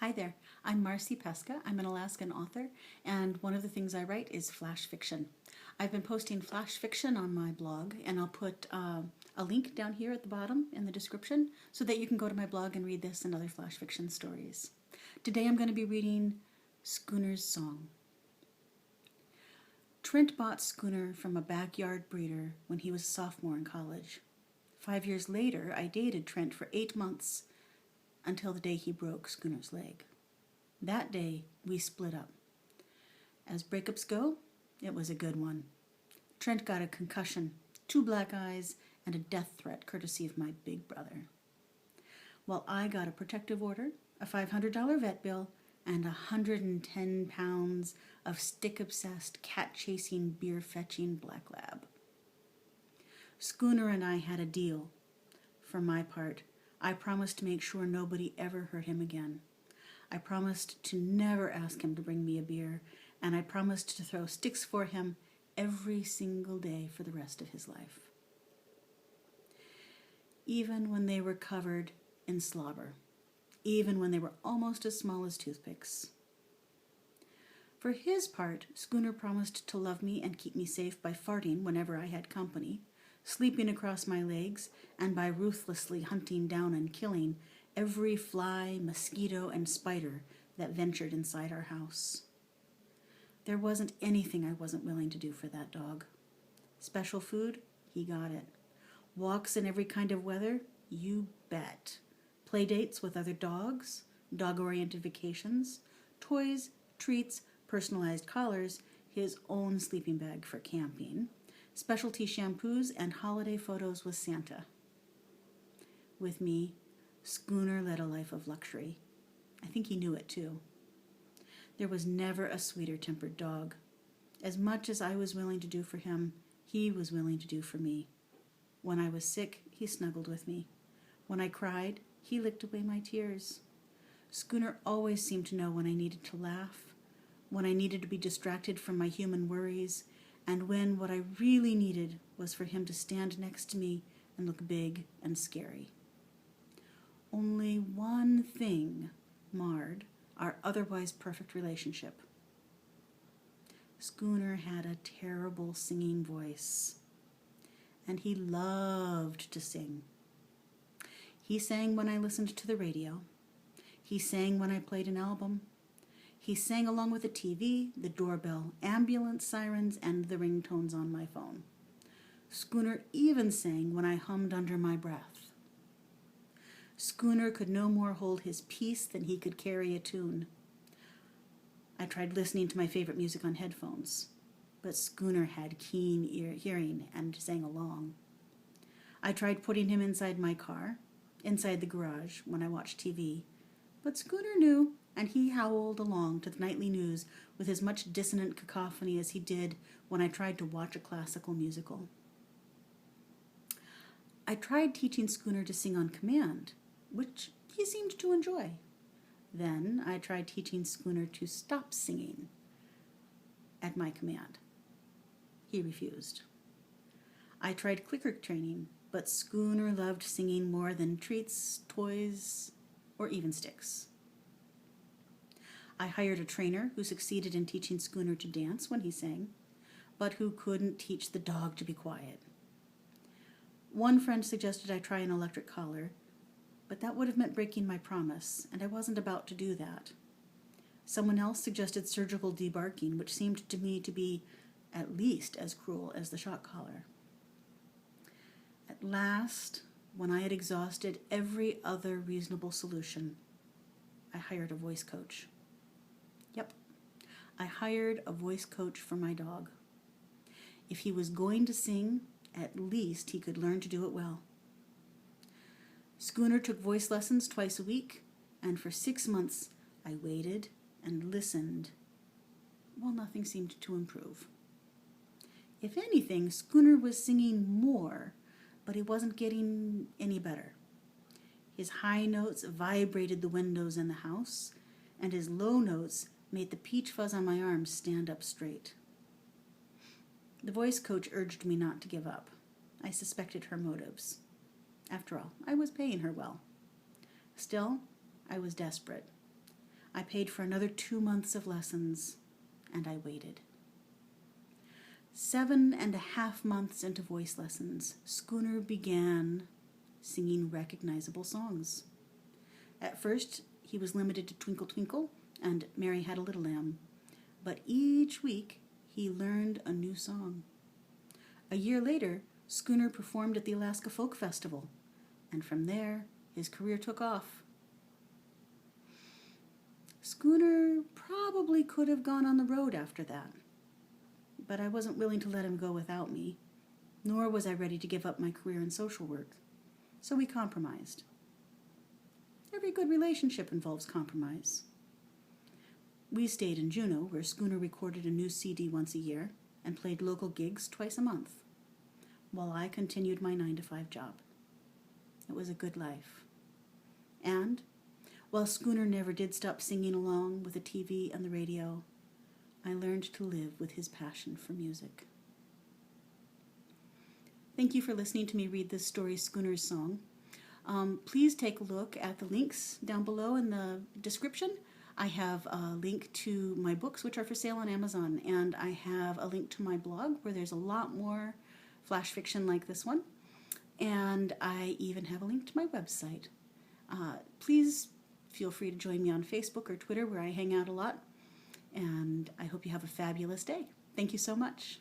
Hi there, I'm Marcy Pesca. I'm an Alaskan author, and one of the things I write is flash fiction. I've been posting flash fiction on my blog, and I'll put a link down here at the bottom in the description so that you can go to my blog and read this and other flash fiction stories. Today I'm going to be reading Schooner's Song. Trent bought Schooner from a backyard breeder when he was a sophomore in college. 5 years later, I dated Trent for 8 months until the day he broke Schooner's leg. That day, we split up. As breakups go, it was a good one. Trent got a concussion, 2 black eyes, and a death threat courtesy of my big brother. While I got a protective order, a $500 vet bill, and 110 pounds of stick-obsessed, cat-chasing, beer-fetching black lab. Schooner and I had a deal. For my part, I promised to make sure nobody ever hurt him again. I promised to never ask him to bring me a beer, and I promised to throw sticks for him every single day for the rest of his life. Even when they were covered in slobber, even when they were almost as small as toothpicks. For his part, Schooner promised to love me and keep me safe by farting whenever I had company, sleeping across my legs, and by ruthlessly hunting down and killing every fly, mosquito, and spider that ventured inside our house. There wasn't anything I wasn't willing to do for that dog. Special food? He got it. Walks in every kind of weather? You bet. Play dates with other dogs? Dog-oriented vacations? Toys, treats, personalized collars, his own sleeping bag for camping, specialty shampoos, and holiday photos with Santa. With me, Schooner led a life of luxury. I think he knew it too. There was never a sweeter-tempered dog. As much as I was willing to do for him, he was willing to do for me. When I was sick, he snuggled with me. When I cried, he licked away my tears. Schooner always seemed to know when I needed to laugh, when I needed to be distracted from my human worries, and when what I really needed was for him to stand next to me and look big and scary. Only one thing marred our otherwise perfect relationship. Schooner had a terrible singing voice, and he loved to sing. He sang when I listened to the radio. He sang when I played an album. He sang along with the TV, the doorbell, ambulance sirens, and the ringtones on my phone. Schooner even sang when I hummed under my breath. Schooner could no more hold his peace than he could carry a tune. I tried listening to my favorite music on headphones, but Schooner had keen hearing and sang along. I tried putting him inside my car, inside the garage, when I watched TV, but Schooner knew, and he howled along to the nightly news with as much dissonant cacophony as he did when I tried to watch a classical musical. I tried teaching Schooner to sing on command, which he seemed to enjoy. Then I tried teaching Schooner to stop singing at my command. He refused. I tried clicker training, but Schooner loved singing more than treats, toys, or even sticks. I hired a trainer who succeeded in teaching Schooner to dance when he sang, but who couldn't teach the dog to be quiet. One friend suggested I try an electric collar, but that would have meant breaking my promise, and I wasn't about to do that. Someone else suggested surgical debarking, which seemed to me to be at least as cruel as the shock collar. At last, when I had exhausted every other reasonable solution, I hired a voice coach. Yep, I hired a voice coach for my dog. If he was going to sing, at least he could learn to do it well. Schooner took voice lessons twice a week, and for 6 months I waited and listened while nothing seemed to improve. If anything, Schooner was singing more, but he wasn't getting any better. His high notes vibrated the windows in the house, and his low notes made the peach fuzz on my arms stand up straight. The voice coach urged me not to give up. I suspected her motives. After all, I was paying her well. Still, I was desperate. I paid for another 2 months of lessons, and I waited. 7.5 months into voice lessons, Schooner began singing recognizable songs. At first, he was limited to Twinkle Twinkle and Mary Had a Little Lamb, but each week he learned a new song. A year later, Schooner performed at the Alaska Folk Festival, and from there, his career took off. Schooner probably could have gone on the road after that, but I wasn't willing to let him go without me, nor was I ready to give up my career in social work, so we compromised. Every good relationship involves compromise. We stayed in Juneau, where Schooner recorded a new CD once a year and played local gigs twice a month, while I continued my 9-to-5 job. It was a good life. And while Schooner never did stop singing along with the TV and the radio, I learned to live with his passion for music. Thank you for listening to me read this story, Schooner's Song. Please take a look at the links down below in the description. I have a link to my books, which are for sale on Amazon, and I have a link to my blog where there's a lot more flash fiction like this one, and I even have a link to my website. Please feel free to join me on Facebook or Twitter, where I hang out a lot, and I hope you have a fabulous day. Thank you so much.